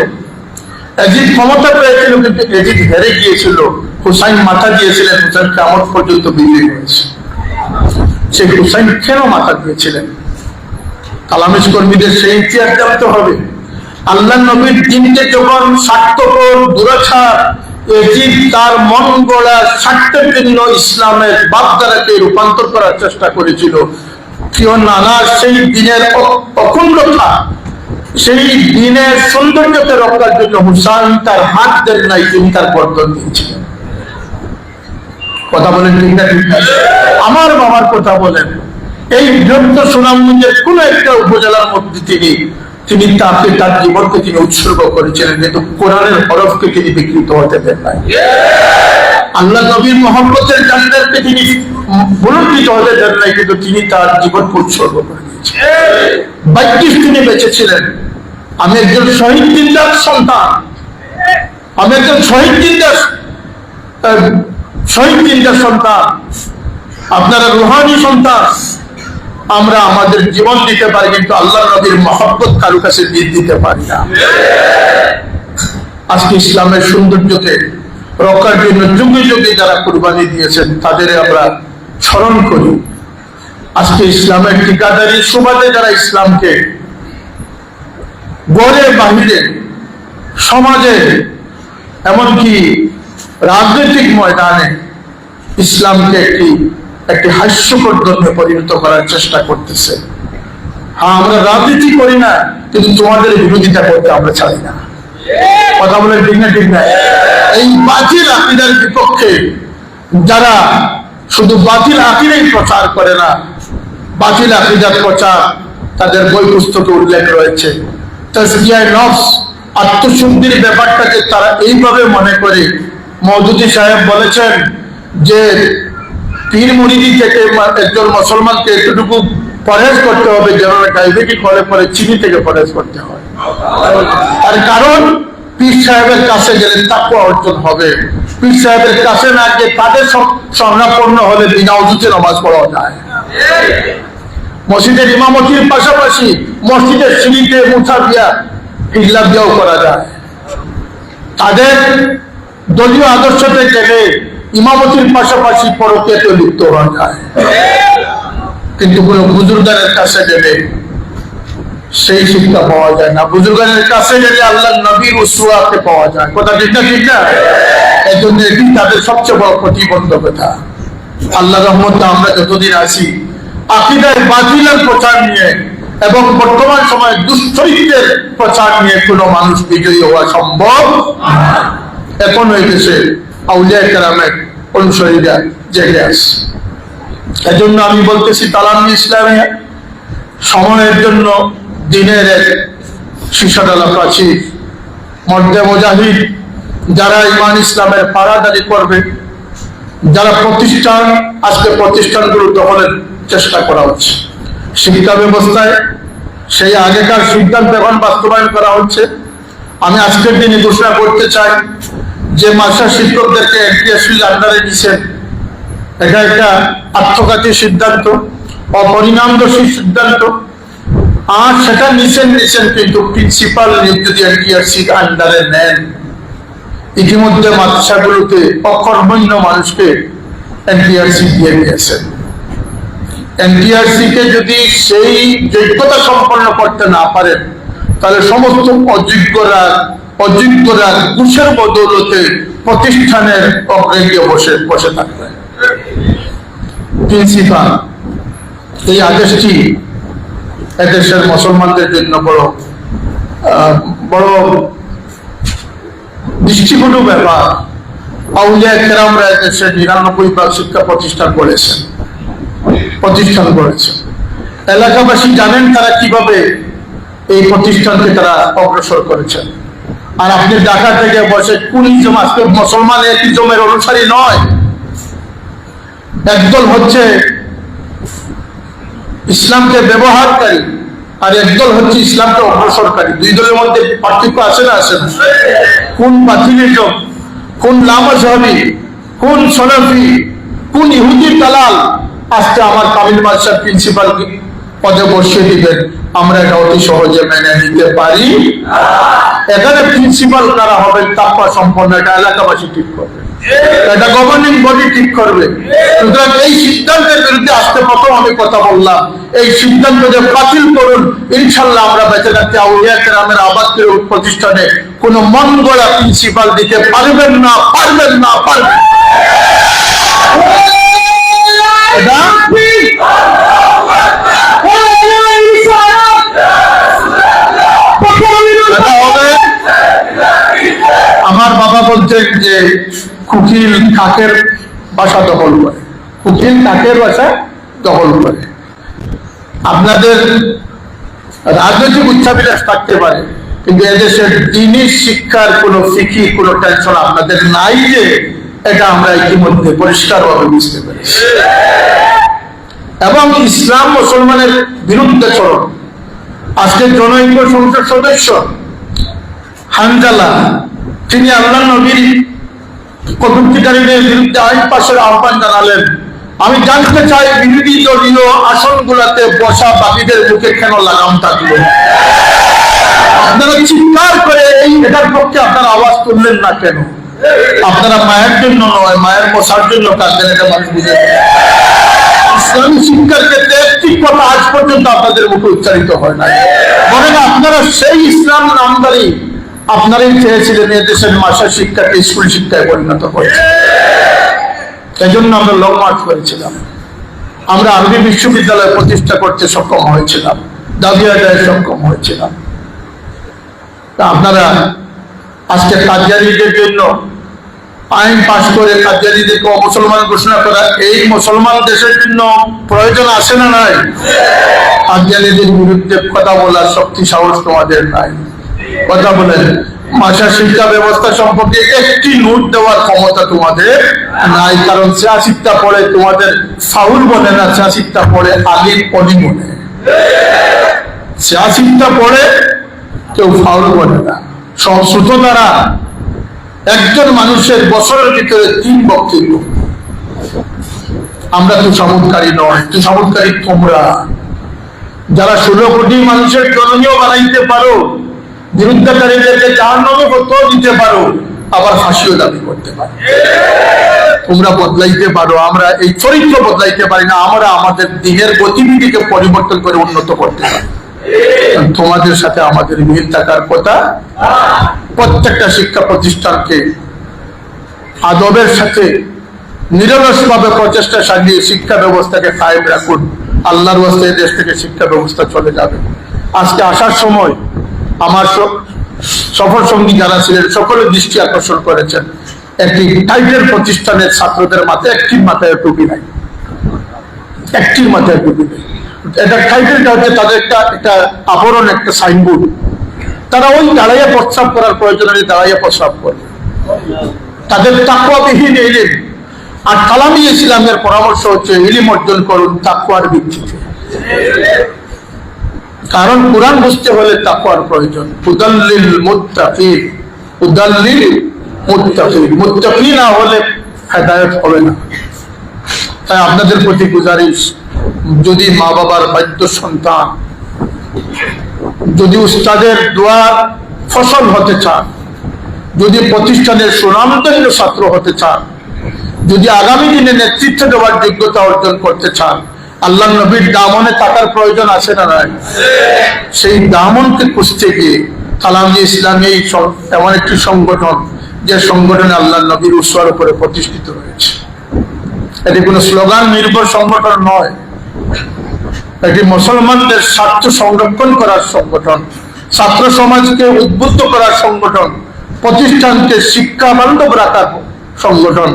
এজিদ ক্ষমতা পেয়েছিল, কিন্তু এজিদ হেরে গিয়েছিল। হুসাইন মাথা দিয়েছিলেন, হুসাইন কিয়ামত পর্যন্ত বিজয়ী হয়েছে। সেই হুসাইন কেন মাথা দিয়েছিলেন? কালামিজ কর্মীদের সেই ইতিহাস জানতে হবে। আল্লাহ নবীর দিনকে যখন স্বার্থপর দুরাচার এজিদ তার মন গড়া স্বার্থের জন্য ইসলামের বাপদারাকে রূপান্তর করার চেষ্টা করেছিল, কেউ নানা সেই দিনের অখণ্ডতা, সেই দিনের সৌন্দর্যকে রক্ষার জন্য হুসাইন তার হাত দেন নাই, তিনি তার গর্দন দিয়েছিলেন। কথা বলেন ঠিক না? ঠিক না? আমার বাবার কথা বলেন। এই বৃহত্তর সুনামগঞ্জের কোন একটা উপজেলার মধ্যে তিনি তার জীবনকে তিনি উৎসর্গ করেছিলেন, কিন্তু কোরআনের হরফকে তিনি বিকৃত হতে দেন নাই। আল্লাহ নবীর মহব্বতের জান্নাতকে তিনি বুলন্দিত হতে দেন নাই, কিন্তু তিনি তার জীবনকে উৎসর্গ করে দিয়েছেন। 22 তিনি বেঁচে ছিলেন। আমি একজন শহীদ জিন্দার সন্তান, আমি একজন শহীদ জিন্দার সন্তান, আপনারা রুহানি সন্তান। আমরা আমাদের জীবন দিতে পারি, কিন্তু আল্লাহ নবীর মহব্বত কারো কাছে দিতে পারি না। আজকে ইসলামের সৌন্দর্যকে রক্ষার জন্য যুগে যুগে যারা কুরবানি দিয়েছেন, তাদের আমরা স্মরণ করি। আজকে ইসলামের ঠিকাদারি সুবাদে যারা ইসলামকে গড়ে বাহিরে, সমাজে, এমনকি রাজনৈতিক ময়দানে ইসলামকে একটি হাস্যকর ধর্মে পরিণত করার চেষ্টা করতেছে। হ্যাঁ, আমরা রাজনীতি করি না, কিন্তু তোমাদের বিরোধিতা করতে আমরা চাই না। কথা বলেন ঠিক না? ঠিক না? এই বাতিল আকীদার বিপক্ষে যারা শুধু বাতিল আকীদাই প্রচার করে না, বাতিল আকীদার প্রচার তাদের বই পুস্তকে উল্লেখ রয়েছে। তাজকিয়ায়ে নফস আত্মশুদ্ধির ব্যাপারটাকে তারা এইভাবে মনে করে। মওদুদি সাহেব বলেছেন যে পীর মুরিদি থেকে একজন মুসলমানকে এতটুকু পরহেজ করতে হবে যেন ডায়াবেটিক হলে পরে চিনি থেকে পরহেজ করতে হয়। তার কারণ পীর সাহেবের কাছে গেলে তাকওয়া অর্জন হবে। পীর সাহেবের কাছে না গিয়ে তাদের স্বর্ণাপন্ন হলে বিনা ওযুতে নামাজ পড়া যায়। মসজিদের ইমামতির পাশাপাশি মসজিদের সিঁড়িতে মুঠা দিয়া ইল্লা দিয়াও করা যায়। তাদের দলীয় আদর্শতে গেলে ইমামতির পাশাপাশি পরকীয়াতে লিপ্ত হওয়া যায়। কিন্তু কোন বুজুর্গের কাছে গেলে সেই শিক্ষা পাওয়া যায় না। বুজুর্গের কাছে গেলে আল্লাহ নবীর উসওয়াকে পাওয়া যায়। কথা ঠিক না? ঠিক না? এই জন্য এটি তাদের সবচেয়ে বড় প্রতিবন্ধকতা। আল্লাহ রহমতে আমরা যতদিন আছি আকীদায়ে বাতিলের প্রচার নিয়ে এবং বর্তমান সময়ে দুশ্চরিত্রের প্রচার নিয়ে কোনো মানুষ বিজয়ী হওয়া সম্ভব নয়। এখন এই দেশে আউলিয়া কেরামের অনুসারীরা জেগে আছে। এজন্য আমি বলতেছি তালামি ইসলামে সময়ের জন্য দিনের এক শীর্ষডালা প্রাচীর মর্দে মুজাহিদ যারা ইমান ইসলামের পাহারাদারি করবে, যারা প্রতিষ্ঠান আজকে প্রতিষ্ঠানগুলো দখলের চেষ্টা করা হচ্ছে। শিক্ষা ব্যবস্থায় সেই আগেকার সিদ্ধান্ত এখন বাস্তবায়ন করা হচ্ছে। আমি আজকের দিনে ঘোষণা করতে চাই যে মাদ্রাসা শিক্ষকদেরকে এনটিএসসির আন্ডারে নিছেন, এটা একটা আত্মঘাতী সিদ্ধান্ত, অপরিণামদর্শী সিদ্ধান্ত। আর সেটা নিছেন কিন্তু প্রিন্সিপাল যদি এনটিএসসির আন্ডারে নেন, ইতিমধ্যে মাদ্রাসাগুলোতে অকর্মণ্য মানুষকে এনটিআরসি দিয়ে দিয়েছেন। এনটিআরসি কে যদি সেই যোগ্যতা সম্পন্ন করতে না পারেন তাহলে সমস্ত অযোগ্যরা ঘুষের বদৌলতে প্রতিষ্ঠানের অগ্রগিয়ে বসে থাকবে। প্রিন্সিপাল এই আদেশটি এদেশের মুসলমানদের জন্য বড় দৃষ্টিকটু ব্যাপার। আউলিয়া কেরামরা এদেশের ৯৯% শিক্ষা প্রতিষ্ঠান করেছেন। এলাকাবাসী জানেন তারা কিভাবে এই প্রতিষ্ঠানকে তারা অগ্রসর করেছেন। আর আপনি ঢাকা থেকে বসে কোন ইজম, আজকে মুসলমান এক ইজমের অনুসারী নয়। একদল হচ্ছে ইসলামকে ব্যবহারকারী আর একদল হচ্ছে ইসলামকে অগ্রসরকারী। দুই দলের মধ্যে পার্থক্য আছে না? আছে না? কোন বাতিলিজম, কোন লামাজহাবি, কোন সলাফি, কোন ইহুদি দালাল আজকে আমার কামিল মাদ্রাসার প্রিন্সিপাল পদে বসিয়ে দিবেন, আমরা এটা অতি সহজে মেনে নিতে পারি। এখানে প্রিন্সিপাল কারা হবেন তাকওয়া সম্পন্ন, এটা এলাকাবাসী ঠিক করবে, এটা গভর্নিং বডি ঠিক করবে। সুতরাং এই সিদ্ধান্তের বিরুদ্ধে আজকে প্রথম আমি কথা বললাম, এই সিদ্ধান্তকে বাতিল করুন। ইনশাল্লাহ আমরা বেঁচে থাকতে আউলিয়া কেরামের আবাদ প্রতিষ্ঠানে কোন মন গড়া প্রিন্সিপাল দিতে পারবেন না। আমার বাবা বলছেন যে কুকিল কাকের বাসা দখল করে, কুকিল কাকের বাসা দখল করে। আপনাদের রাজনৈতিক উচ্চাভিলাষ থাকতে পারে, কিন্তু এদেশের দ্বীনি শিক্ষার কোন ফিকি, কোন টেনশন আপনাদের নাই, যে এটা আমরা ইতিমধ্যে পরিষ্কারভাবে বুঝতে পেরেছি। এবং ইসলাম মুসলমানের বিরুদ্ধে চরণ। আজকে জনৈক সংসদ সদস্য হানজালা, তিনি আল্লাহ নবীর কটূক্তিকারীদের বিরুদ্ধে আইন পাশের আহ্বান জানালেন। আমি জানতে চাই বিরোধী দলীয় আসনগুলোতে বসা বাকিদের মুখে কেন লাগাম থাকলো? আপনারা চিৎকার করে এটার পক্ষে আপনারা আওয়াজ তুললেন না কেন? আপনারা মায়ের জন্য নয়, মায়ের মশার জন্য কাঁদলেন, এটা মানুষ বুঝে। ইসলামী শিক্ষার ক্ষেত্রে একটি কথা আজ পর্যন্ত আপনাদের মুখে উচ্চারিত হয় না। বলেন আপনারা সেই ইসলাম নামদারি আপনারাই চেয়েছিলেন এদেশের মাদ্রাসা শিক্ষাকে স্কুল শিক্ষায় পরিণত করেছে। এই জন্য আমরা লং মার্চ করেছিলাম, আমরা আরবি বিশ্ববিদ্যালয় প্রতিষ্ঠা করতে সক্ষম হয়েছিলাম, দাবি আদায়ে সক্ষম হয়েছিলাম। আপনারা আজকে কাদিয়ানীদের জন্য আইন পাশ করে কাদিয়ানীদেরকে অমুসলমান ঘোষণা করা, এই মুসলমান দেশের জন্য প্রয়োজন আছে না নাই? কাদিয়ানীদের বিরুদ্ধে কথা বলার শক্তি সাহস তোমাদের নাই। কথা বলেন। ভাষা শিক্ষা ব্যবস্থা সম্পর্কে একটি নোট দেওয়ার ক্ষমতা তোমাদের নাই, কারণ ৮৬টা পড়ে তোমাদের ফাউল বলে না, ৮৬টা পড়ে আলিম অলি বলে। ৮৬টা পড়ে কেউ ফাউল বলে না। সব সূত্র দ্বারা একজন মানুষের বছরের ভিতরে ৩ বক্তব্য। আমরা তো চমৎকারী নয়, তো চমৎকারী তোমরা যারা ১৬ কোটি মানুষের জননীয় বানাইতে পারো, বিরুদ্ধকারীদেরকে জাহান্নামে ফতোয়া দিতে পারো, আবার ফাঁসিও দাবি করতে পারো। তোমরা বদলাইতে পারো, আমরা এই চরিত্র বদলাইতে পারি না। আমরা আমাদের দিনের গতিবিধিকে পরিবর্তন করে উন্নত করতে পারি। তোমাদের সাথে আমাদের মিল থাকার কথা। প্রত্যেকটা শিক্ষা প্রতিষ্ঠানকে আদবের সাথে নিরলসভাবে প্রচেষ্টা চালিয়ে শিক্ষা ব্যবস্থাকে কায়েম রাখুন। আল্লাহর ওয়াস্তে দেশ থেকে শিক্ষা ব্যবস্থা চলে যাবে। আজকে আসার সময় আমার সফর সঙ্গী যারা ছিলেন সকলে দৃষ্টি আকর্ষণ করেছেন, একটি টাইটেল প্রতিষ্ঠানের ছাত্রদের মাথায় একটির মাথায় টুপি নাই, একটির মাথায় টুপি নেই। এটা টাইটেলটা হচ্ছে তাদের একটা আবরণ, একটা সাইনবোর্ড। তারা ওই দাঁড়াইয়া প্রস্রাব করার প্রয়োজনে দাঁড়াইয়া প্রস্রাব করে। তাদের তাকওয়াবিহীন ইলম। আর কালামি ইসলামের পরামর্শ হচ্ছে ইলম অর্জন করুন তাকওয়ার ভিত্তিতে, কারণ কুরআন বুঝতে হলে তাকওয়ার প্রয়োজন। হুদাল্লিল মুত্তাকিন, হুদাল্লিল মুত্তাকিন, মুত্তাকি না হলে হেদায়েত হবে না। তাই আপনাদের প্রতি গুজারিশ, যদি মা বাবার বাধ্য সন্তান, যদি উস্তাদের দোয়ার ফসল হতে চান, যদি প্রতিষ্ঠানের সুনামধন্য ছাত্র হতে চান, যদি আগামী দিনে নেতৃত্ব দেওয়ার যোগ্যতা অর্জন করতে চান, আল্লাহ নবীর দামনে থাকার প্রয়োজন আছে না নাই? সেই দামনকে খুঁজতে গিয়ে কালামি ইসলামী এমন একটি সংগঠন, যে সংগঠনে আল্লাহ নবীর উসওয়ার উপরে প্রতিষ্ঠিত রয়েছে। এটি কোনো স্লোগান নির্ভর সংগঠন নয়, এটি মুসলমানদের স্বার্থ সংরক্ষণ করার সংগঠন, ছাত্র সমাজকে উদ্বুদ্ধ করার সংগঠন, প্রতিষ্ঠানকে শিক্ষা বান্ধব রাখার সংগঠন।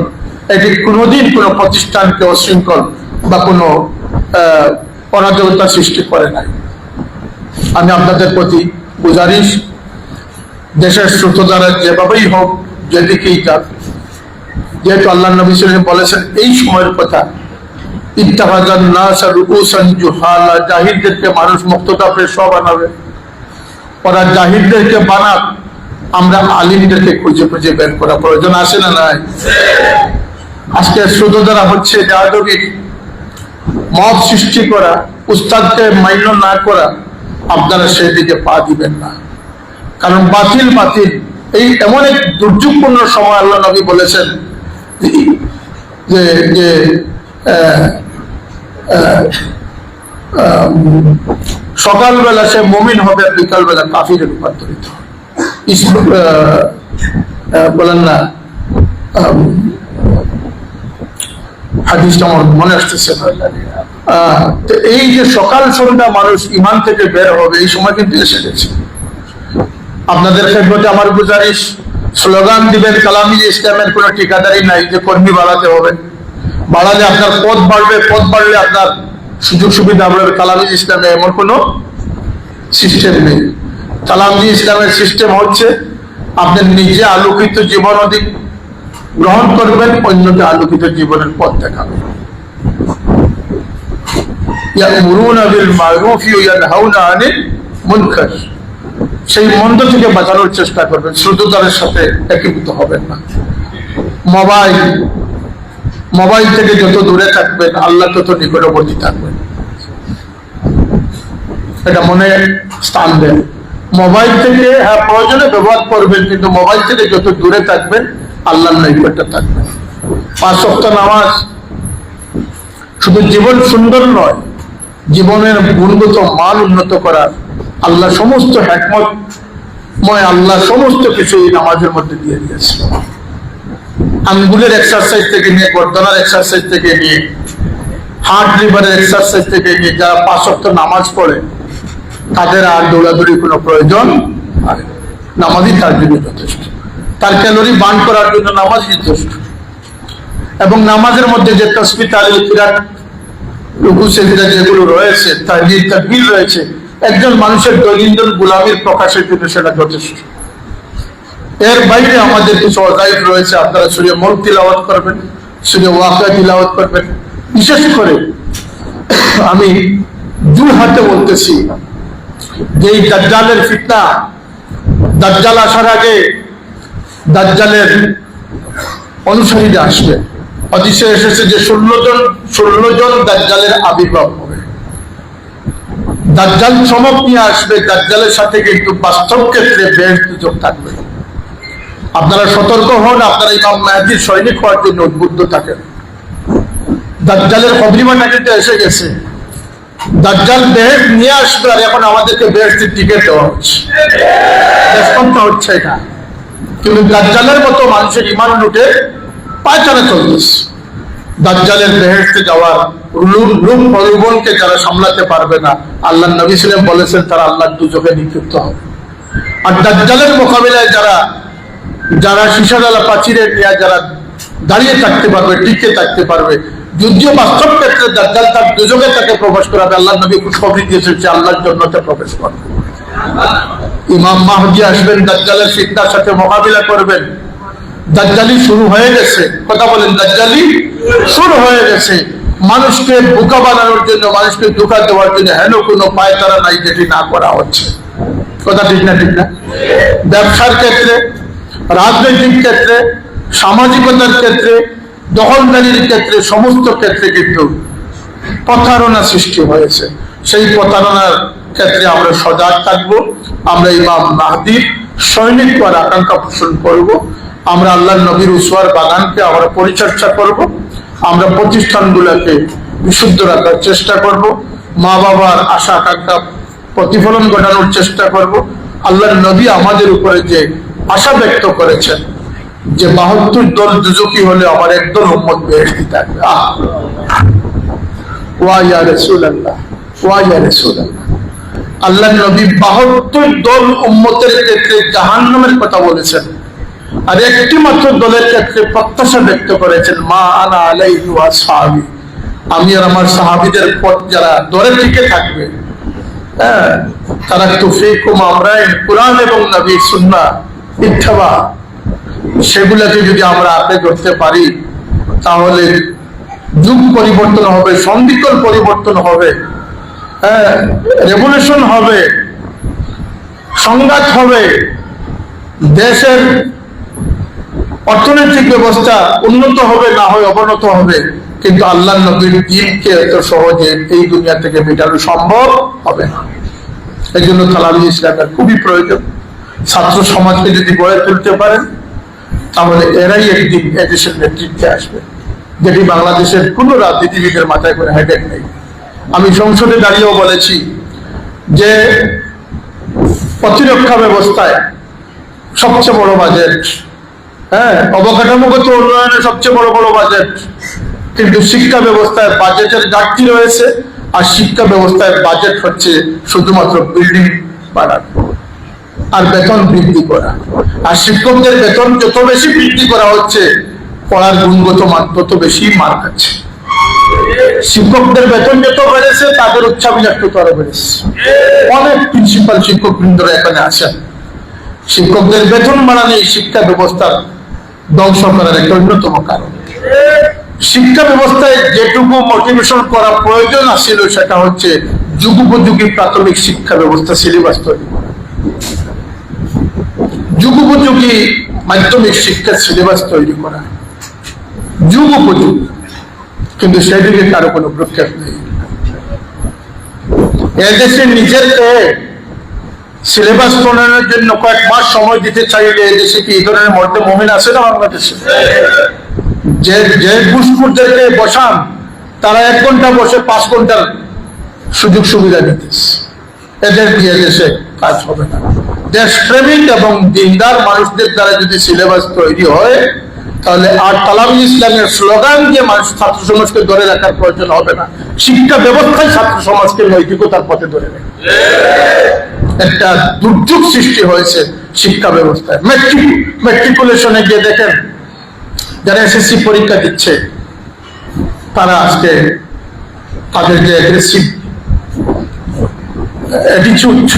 এটি কোনোদিন কোনো প্রতিষ্ঠানকে অশৃঙ্খল বা কোনো অরাজকতা সৃষ্টি করে নাই। আমি আপনাদের প্রতি গুজারিশ, দেশের স্রোত দ্বারা যেভাবেই হোক, যেদিকেই যাক, যেহেতু আল্লাহ নবী সাল্লাল্লাহু আলাইহি ওয়াসাল্লাম বলেছেন এই সময়ের কথা, ইত্তাখাযান নাসা রুউসান জুহালা, জাহিলদেরকে মানুষ মুক্ততা পেশওয়া বানাবে। ওরা জাহিলদেরকে বানাক, আমরা আলিমদেরকে খুঁজে খুঁজে বের করা প্রয়োজন আছে না নাই? আজকে স্রোত দ্বারা হচ্ছে বেয়াদবি, মত সৃষ্টি করা, উস্তাদকে মান্য না করা। আপনারা সেই দিকে পা দিবেন না, কারণ বাতিল বাতিল। এই এমন এক দুর্যোগপূর্ণ সময় আল্লাহ নবী বলেছেন যে যে সকালবেলা সে মুমিন হবে, বিকালবেলা কাফিরে রূপান্তরিত হবে। বলেন না, হাদিসটা আমার মনে আসতেছে না। এই যে সকাল সন্ধ্যা মানুষ ইমান থেকে বের হবে, এই সময় কিন্তু এসে গেছে। আপনাদের খেদমতে আমার গুজারিশ, স্লোগান দিবেন কালামি ইসলামের কোনো ঠিকাদারি নাই যে কর্মী বাড়াতে হবে। বাড়ালে আপনার পদ বাড়বে, পদ বাড়লে আপনার সুযোগ সুবিধা বাড়বে। কালামি ইসলামে এমন কোনো সিস্টেম নেই। কালামি ইসলামের সিস্টেম হচ্ছে আপনি নিজে আলোকিত জীবন অধিক গ্রহণ করবেন, অন্যকে আলোকিত জীবনের পথ দেখাবেন। ইয়া'মুরুনা বিল মা'রুফি ওয়া ইয়ানহাউনা আনিল মুনকার, সেই মন্দ থেকে বাঁচানোর চেষ্টা করবেন। শ্রোতাদের সাথে একীভূত হবেন না। মোবাইল থেকে যত দূরে থাকবেন, আল্লাহ তত নিকটবর্তী থাকবেন। এটা মনে স্থান দেন। মোবাইল থেকে হ্যাঁ প্রয়োজনে ব্যবহার করবেন, কিন্তু মোবাইল থেকে যত দূরে থাকবেন, আল্লাহর নিকটে থাকবেন। 5 ওয়াক্ত নামাজ শুধু জীবন সুন্দর নয়, জীবনের গুণগত মান উন্নত করার আল্লাহ সমস্ত হিকমতময়, আল্লাহ সমস্ত কিছু এই নামাজের মধ্যে দিয়ে দিয়েছে। আঙ্গুলের এক্সারসাইজ থেকে নিয়ে, গর্দনার এক্সারসাইজ থেকে নিয়ে, হার্ট লিভারের এক্সারসাইজ থেকে নিয়ে, যারা 5 ওয়াক্ত নামাজ পড়ে তাদের আর দৌড়াদৌড়ি কোনো প্রয়োজন হয়। নামাজই তার জন্য যথেষ্ট, তার ক্যালোরি বার্ন করার জন্য নামাজই যথেষ্ট। এবং নামাজের মধ্যে যে তাসবিহ, তাহলিল, কিরাত, রুকু, সিজদা যেগুলো রয়েছে, তাহলিল, তাকবীর রয়েছে, একজন মানুষের দৈনন্দিন গোলামীর প্রকাশের জন্য সেটা যথেষ্ট। এর বাইরে আমাদের কিছু অজাইব রয়েছে, আপনারা সূরা মুলক তিলাওয়াত করবেন, সূরা ওয়াকিয়া তিলাওয়াত করবেন। বিশেষ করে আমি জোর হাতে বলতেছি যে এই দাজ্জালের ফিতনা, দাজ্জাল আসার আগে দাজ্জালের অনুসারীরা আসবে। হাদিসে এসেছে যে 16 জন দাজ্জালের আবির্ভাব হবে। দাজ্জাল চমক নিয়ে আসবে, দাজ্জালের সাথে কিন্তু বাস্তব ক্ষেত্রে বেশ দুযোগ থাকবে। আপনারা সতর্ক হন, আপনারা ইমাম মাহদীর সৈনিক হওয়ার জন্য উদ্বুদ্ধ থাকেন। দাজ্জালের কবরিমাটা কিন্তু এসে গেছে। দাজ্জাল বেহেশত নিয়ে আসবে, আর এখন আমাদেরকে বেহেশতের টিকিট দেওয়া হচ্ছে, রেসপন্স হচ্ছে এটা। কিন্তু দাজ্জালের মতো মানুষের ইমান লুটে পায়চারা চলতেছে। দাজ্জালের বেহেশতে যাওয়ার রূপ প্রলোভনকে যারা সামলাতে পারবে না, আল্লাহ নবী সাল্লাল্লাহু আলাইহি ওয়াসাল্লাম বলেছেন তারা আল্লাহর দুজখে নিক্ষিপ্ত হবে। আর দাজ্জালের মোকাবিলায় যারা সীসাডালা প্রাচীরের নিয়ে যারা দাঁড়িয়ে থাকতে পারবে, টিকে থাকতে পারবে, যদিও বাস্তব ক্ষেত্রে দাজ্জাল তার দুজখে তাকে প্রবেশ করাবে, আল্লাহ নবী খুশখবরি দিয়েছেন যে আল্লাহর জান্নাতে প্রবেশ করবে। ইমাম মাহদী আসবেন, দাজ্জালের ফিতনার সাথে মোকাবিলা করবেন। দাজ্জালি শুরু হয়ে গেছে, কথা বলেন, দাজ্জালি শুরু হয়ে গেছে। মানুষকে বোকা বানানোর জন্য, মানুষকে ধোঁকা দেওয়ার জন্য হেন কোনো পায়তারা নাই যেটি না করা হচ্ছে। কথা ঠিক না? ঠিক না? ব্যবসার ক্ষেত্রে, রাজনৈতিক ক্ষেত্রে, সামাজিকতার ক্ষেত্রে, দখলদারির ক্ষেত্রে, সমস্ত ক্ষেত্রে কিন্তু প্রতারণা সৃষ্টি হয়েছে। সেই প্রতারণার ক্ষেত্রে আমরা সজাগ থাকবো। আমরা ইমাম মাহদীর সৈনিক হওয়ার আকাঙ্ক্ষা পোষণ করব। আমরা আল্লাহর নবীর উসওয়ার বাগানকে আমরা পরিচর্যা করব। আমরা প্রতিষ্ঠানগুলোকে বিশুদ্ধ রাখার চেষ্টা করব। মা বাবার আশা আকাঙ্ক্ষা প্রতিফলন ঘটানোর চেষ্টা করব। আল্লাহর নবী আমাদের উপরে যে আশা ব্যক্ত করেছেন যে 72 দল দুজকি হলে আমার একদল উম্মত বেহেশতে থাকবে, ওয়া ইয়া রাসূলুল্লাহ, ওয়া ইয়া রাসূলুল্লাহ। আল্লাহ নবী 72 দল উম্মতের ক্ষেত্রে জাহান্নামের কথা বলেছেন, আর একটি মাত্র দলের ক্ষেত্রে প্রত্যাশা ব্যক্ত করেছেন, মা আনা আলাইহি ওয়া আসহাবি, আমি আর আমার সাহাবীদের পথ যারা ধরে টিকে থাকবে। তারাকতু ফীকুম আমরাইন, কুরআন এবং নবীর সুন্নাহ ইত্তিবা, সেগুলোকে যদি আমরা আঁকড়ে ধরতে পারি তাহলে যুগ পরিবর্তন হবে, সন্ধিকল পরিবর্তন হবে, রেভলিউশন হবে, সংঘাত হবে, দেশের অর্থনৈতিক ব্যবস্থা উন্নত হবে, না হয় অবনত হবে। কিন্তু আল্লাহ নবীর দ্বীনকে এত সহজে এই দুনিয়া থেকে মেটানো সম্ভব হবে না। এই জন্য তালাবি ইসলামের খুবই প্রয়োজন। ছাত্র সমাজকে যদি গড়ে তুলতে পারেন তাহলে এরাই একদিন এদেশের নেতৃত্বে আসবে, যেটি বাংলাদেশের কোন রাজনীতিবিদের মাথায় করে হেডেক নেই। আমি সংসদে দাঁড়িয়েও বলেছি যে প্রতিরক্ষা ব্যবস্থায় সবচেয়ে বড় বাজেট, অবকাঠামোগত উন্নয়নে সবচেয়ে বড় বড় বাজেট, কিন্তু শিক্ষা ব্যবস্থায় বাজেটের ঘাটতি রয়েছে। আর শিক্ষা ব্যবস্থায় বাজেট হচ্ছে শুধুমাত্র বিল্ডিং বাড়ানো আর বেতন বৃদ্ধি করা। আর শিক্ষকদের বেতন যত বেশি বৃদ্ধি করা হচ্ছে, পড়ার গুণগত মান তত বেশি মার খাচ্ছে। শিক্ষকদের বেতন যত বেড়েছে, তাদের উচ্চাভিলাষ তত আরো বেড়েছে। অনেক প্রিন্সিপাল শিক্ষক বৃন্দরা এখানে আসেন। শিক্ষকদের বেতন বাড়ানো শিক্ষা ব্যবস্থার ধ্বংস করার একটা অন্যতম কারণ। শিক্ষা ব্যবস্থায় যেটুকু মোটিভেশন করা প্রয়োজন ছিল সেটা হচ্ছে যুগোপযোগী প্রাথমিক শিক্ষা ব্যবস্থা সিলেবাস তৈরি করা, যুগোপযোগী মাধ্যমিক শিক্ষার সিলেবাস তৈরি করা, যুগোপযোগী। কিন্তু সেদিকে কারো কোনো প্রক্ষেপ নেই। এদেশে নিজেরকে সিলেবাস প্রণয়নের জন্য কয়েক মাস সময় দিতে চাইলে এদেশে কি এই ধরনের মর্দে মুমিন আছে না বাংলাদেশে? যে ঘুষখোরদেরকে বসান, তারা 1 ঘন্টা বসে 5 ঘন্টার সুযোগ সুবিধা নিতেছে। এদের দিয়ে দেশে কাজ হবে না। দেশপ্রেমিক এবং দিনদার মানুষদের দ্বারা যদি সিলেবাস তৈরি হয়, তাহলে আর তালাবি ইসলামের স্লোগান দিয়ে মানুষ ছাত্র সমাজকে ধরে রাখার প্রয়োজন হবে না। শিক্ষা ব্যবস্থায় ছাত্র সমাজকে নৈতিকতার পথে ধরে রাখে। একটা দুর্যোগ সৃষ্টি হয়েছে শিক্ষা ব্যবস্থায়। ম্যাট্রিকুলেশনে গিয়ে দেখেন, যারা এসএসসি পরীক্ষা দিচ্ছে তারা আজকে তাদের যে অ্যাগ্রেসিভ অ্যাটিটিউড,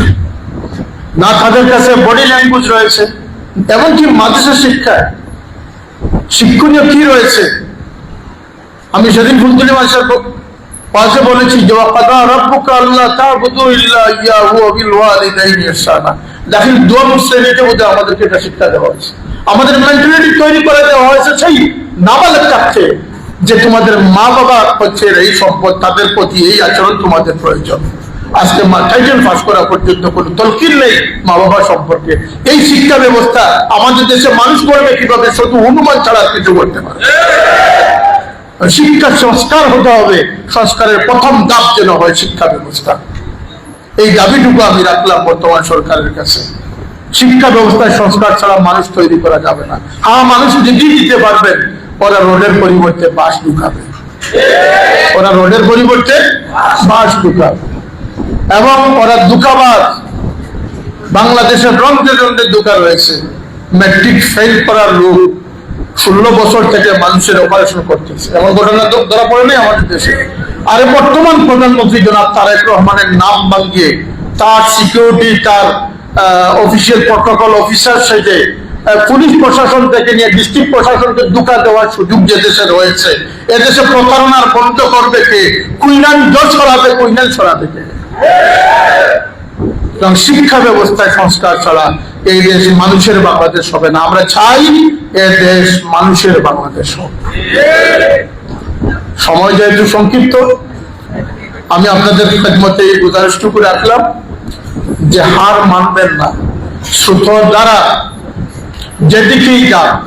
না তাদের কাছে বডি ল্যাঙ্গুয়েজ রয়েছে, এমনকি মাদ্রাসা শিক্ষায় শিক্ষণীয় কি রয়েছে। আমি সেদিন ফুলতুলি মাসের পাশে বলেছি যে ওয়াকাদা রাব্বুকা আল্লা তা'বুদু ইল্লা ইয়াহু ওয়া বিল ওয়ালিদাইনি ইহসানা। দাখিল দোয়া শ্রেণীতে বোধহয় আমাদেরকে এটা শিক্ষা দেওয়া হয়েছে, আমাদের মেন্টালিটি তৈরি করে দেওয়া হয়েছে সেই নাবালক কাছে যে তোমাদের মা বাবা হচ্ছে এই সম্পদ, তাদের প্রতি এই আচরণ তোমাদের প্রয়োজন। আজকে টাইটেল পাস করা পর্যন্ত কোনো তলকিন নেই মা বাবা সম্পর্কে। এই শিক্ষা ব্যবস্থা আমাদের দেশে মানুষ করবে কিভাবে? শুধু অনুমান ছাড়া কিছু করতে পারে। শিক্ষার সংস্কার হতে হবে, সংস্কারের প্রথম ধাপ যেন হয় শিক্ষা ব্যবস্থা। এই দাবিটুকু আমি রাখলাম বর্তমান সরকারের কাছে। শিক্ষা ব্যবস্থায় সংস্কার ছাড়া মানুষ তৈরি করা যাবে না। মানুষ ডিগ্রি দিতে পারবেন, ওরা রোডের পরিবর্তে বাস ঢুকাবে, ওরা রোডের পরিবর্তে বাস ঢুকাবে, এবং ওরা দুকাবাজ। বাংলাদেশের রন্ধে রন্ধে দুকা রয়েছে। ম্যাট্রিক ফেল করার লোক 16 বছর থেকে মানুষের অপারেশন করতেছে, এমন ঘটনা ধরা পড়ে নাই আমাদের দেশে। আরে বর্তমান প্রধানমন্ত্রী জনাব তারেক রহমানের নাম ভাঙিয়ে তার সিকিউরিটি, তার অফিসিয়াল প্রটোকল অফিসার সেজে পুলিশ প্রশাসন থেকে নিয়ে ডিস্ট্রিক্ট প্রশাসনকে দুকা দেওয়ার সুযোগ যে দেশে রয়েছে, এদেশে প্রতারণার বন্ধ করবে কে? কুইনান জজ সরাবে, কুইনান সরাবে কে? এবং শিক্ষা ব্যবস্থায় সংস্কার ছাড়া এই দেশ মানুষের বাংলাদেশ হবে না। আমরা চাই এ দেশ মানুষের বাংলাদেশ হবে। সময় যেহেতু সংক্ষিপ্ত, আমি আপনাদের খেদমতে এই গুজারিশটুকু রাখলাম যে হার মানবেন না। সুতরাং দ্বারা যেদিকেই যাক,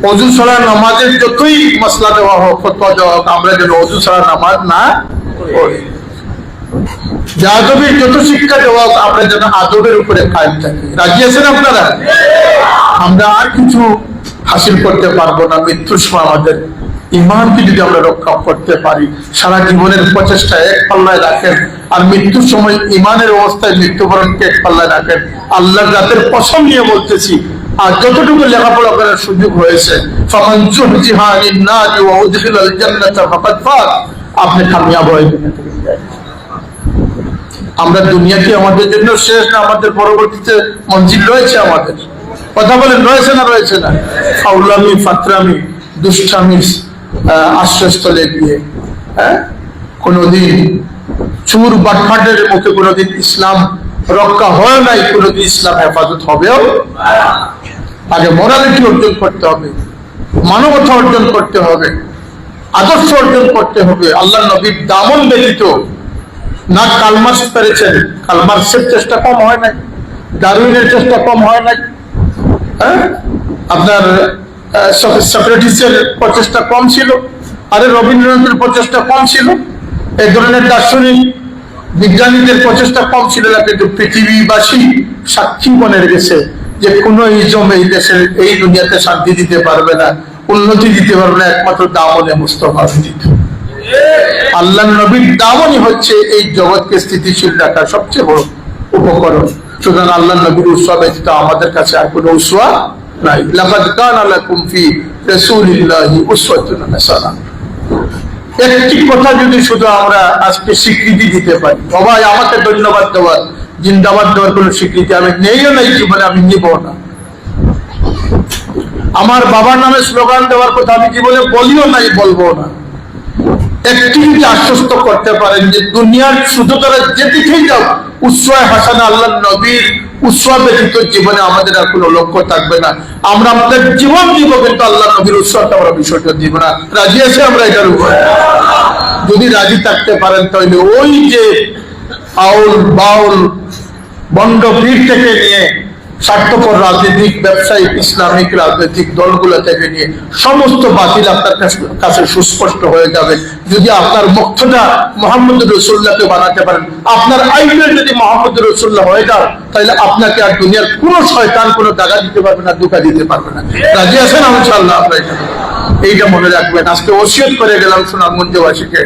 অজু ছাড়া নামাজের যতই মসলা দেওয়া হোক, ফতোয়া দেওয়া হোক, আমরা যেন অজু ছাড়া নামাজ না পড়ি। আদবের যত শিক্ষা দেওয়া হোক, আমরা যেন আদবের উপরে কায়েম থাকি। রাজি আছেন আপনারা? আমরা আর কিছু হাসিল করতে পারবো না। মৃত্যুর সময় আমাদের ইমানকে যদি আমরা রক্ষা করতে পারি, সারা জীবনের প্রচেষ্টা এক পাল্লায় রাখেন, আর মৃত্যুর সময় ইমানের অবস্থায় মৃত্যুবরণকে এক পাল্লায় রাখেন। আল্লাহর রাতের কসম নিয়ে বলতেছি, আর যতটুকু লেখাপড়া করার সুযোগ হয়েছে, ফামান যুহজিহা আনিন নারি ওয়া উদখিলাল জান্নাতা ফাকাদ ফাজ, আপনি কামিয়াব হয়ে যাবেন। আমরা দুনিয়া কি আমাদের জন্য শেষ না? আমাদের পরবর্তীতে মঞ্জিল রয়েছে। আমাদের কথা বলেন, রয়েছে না? রয়েছে না? ফাউলামি, ফাতরামি, দুষ্টামির আশ্রয়স্থলে গিয়ে কোনদিন চুর বাটফাটের মুখে কোনদিন ইসলাম রক্ষা হয় নাই, কোনদিন ইসলাম হেফাজত হবেও। আগে মোরালিটি অর্জন করতে হবে, মানবতা অর্জন করতে হবে, আদর্শ অর্জন করতে হবে। আল্লাহ নবীর দামন ব্যতীত না কালমার্স পেরেছেন, কালমার্সের চেষ্টা কম হয় নাই, ডারউইনের চেষ্টা কম হয় নাই, আপনার সক্রেটিসের প্রচেষ্টা কম ছিল, আরে রবীন্দ্রনাথের প্রচেষ্টা কম ছিল, এই ধরনের দার্শনিক বিজ্ঞানীদের প্রচেষ্টা কম ছিল না। কিন্তু পৃথিবীবাসী সাক্ষী বনে রেখেছে যে কোন ইজম এই দেশের, এই দুনিয়াতে শান্তি দিতে পারবে না, উন্নতি দিতে পারবে না, একমাত্র দামনে মুস্তফা ব্যতীত। আল্লাহ নবীর দামনই হচ্ছে এই জগৎকে স্থিতিশীল রাখার সবচেয়ে বড় উপকরণ। সুতরাং আল্লাহ নবীর উসওয়া ব্যতীত আমাদের কাছে আর কোনো উসওয়া নাই। লাকাদ কানা লাকুম ফি রাসূলিল্লাহি উসওয়াতুন হাসানাহ। একটি কথা যদি শুধু আমরা আজকে স্বীকৃতি দিতে পারি, সবাই আমাকে ধন্যবাদ দেওয়ার, জিন্দাবাদ দেওয়ার কোনো স্বীকৃতি আমি নেইও নাই জীবনে, আমি নিব না। আমার বাবার নামে স্লোগান দেওয়ার কথা আমি জীবনে বলিও নাই, বলবো না। একটি যদি আশ্বস্ত করতে পারেন যে দুনিয়ার শুধু তারা যেদিকেই যাও, উসওয়া হাসানা আল্লাহ নবীর উসওয়া ব্যতীত জীবনে আমাদের আর কোনো লক্ষ্য থাকবে না। আমরা আমাদের জীবন দিব, কিন্তু আল্লাহ নবীর উসওয়াতে আমরা বিসর্জন দিব না। রাজি আছে আমরা এটার উপরে? যদি রাজি থাকতে পারেন তাহলে ওই যে আউল বাউল বন্ড পীর থেকে নিয়ে স্বার্থপর রাজনৈতিক, ব্যবসায়িক, ইসলামিক রাজনৈতিক দলগুলো থেকে নিয়ে সমস্ত বাতিল আপনার কাছে সুস্পষ্ট হয়ে যাবে। যদি আপনার মুক্তটা মুহাম্মদ রাসূলুল্লাহকে বানাতে পারেন, আপনার আইডিয়া যদি মুহাম্মদ রাসূলুল্লাহ হয়ে যায়, তাহলে আপনাকে আর দুনিয়ার কোনো শয়তান কোনো দাগা দিতে পারবে না, ধোঁকা দিতে পারবে না। রাজি আছেন ইনশাআল্লাহ? আপনারা এইটা মনে রাখবেন। আজকে ওসিয়ত করে গেলাম সুনামগঞ্জবাসীকে,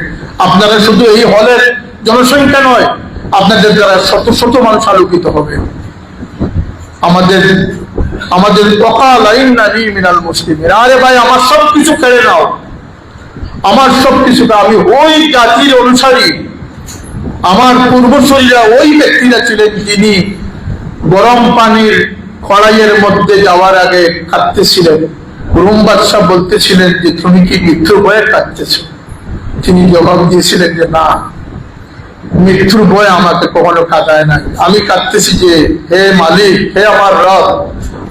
আপনারা শুধু এই হলের জনসংখ্যা নয়, আপনাদের দ্বারা শত শত মানুষ আলোকিত হবে। আমাদের আরে ভাই, আমার সবকিছু কেড়ে নাও, আমার সবকিছু, আমি ওই জাতির অনুসারী, আমার পূর্বসূরীরা ওই ব্যক্তিরা ছিলেন যিনি গরম পানির কড়াইয়ের মধ্যে যাওয়ার আগে কাঁদতেছিলেন। রুম বাদশাহ বলতেছিলেন যে তুমি কি মৃত্যুর ভয়ে কাঁদতেছ? তিনি জবাব দিয়েছিলেন যে না, মৃত্যুর ভয় আমাকে কখনো কাঁদায় নাই। আমি কাঁদতেছি যে হে মালিক, হে আমার রব,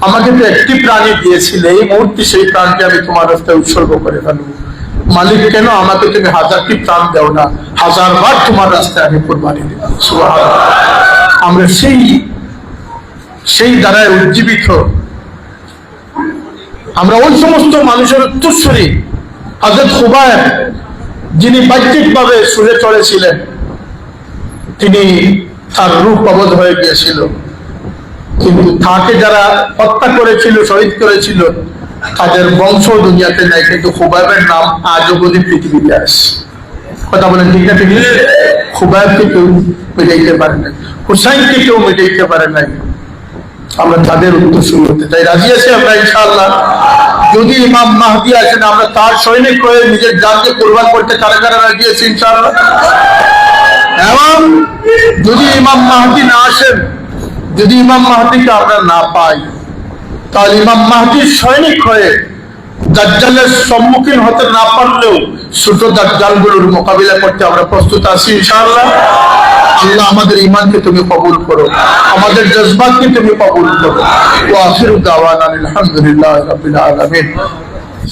আমাকে তো একটি প্রাণী দিয়েছিলে, এই মুহূর্তে সেই প্রাণটি আমি তোমার রাস্তায় উৎসর্গ করে ফেলবো। মালিক, কেন আমাকে তুমি 1000টি প্রাণ দাও না, 1000 বার তোমার রাস্তায় আমি কুরবানি দেব। সুবহানাল্লাহ। আমরা সেই দ্বারায় উজ্জীবিত। আমরা ওই সমস্ত মানুষের উত্তরসূরি। হযরত খুবাইব, যিনি বাহ্যিকভাবে সুরে চড়েছিলেন, তিনি তার রূপ অবধ হয়ে গিয়েছিল, কিন্তু তাকে যারা হত্যা করেছিল, শহীদ করেছিল, তাদের বংশ দুনিয়াতে নাই, কিন্তু খুবাইবের নাম আজও অবধি পৃথিবীতে আছে। কথা বলেন ঠিক না? ঠিক, খুবাইবকে কেউ মেটাইতে পারে নাই, হুসাইনকে কেউ মেটাইতে পারে নাই। আমরা তাদের উত্তরসূরি হতে চাই। রাজি আছি আমরা ইনশাআল্লাহ? যদি ইমাম মাহদী আসেন, আমরা তার সৈনিক হয়ে নিজের জানকে কুরবান করতে কারা কারা রাজি আছি ইনশাআল্লাহ? এবং যদি ইমাম মাহদী না আসেন, যদি ইমাম মাহদীকে আমরা না পাই, তাহলে ইমাম মাহদীর সৈনিক হয়ে দাজ্জালের সম্মুখীন হতে না পারলেও ছোট দাজ্জালগুলোর মোকাবিলা করতে আমরা প্রস্তুত আছি ইনশাআল্লাহ। আল্লাহ আমাদের ঈমানকে তুমি কবুল করো, আমাদের জজবাতকে তুমি কবুল করো। ওয়া আখিরু দাওয়ানা আলহামদুলিল্লাহি রাব্বিল আলামিন।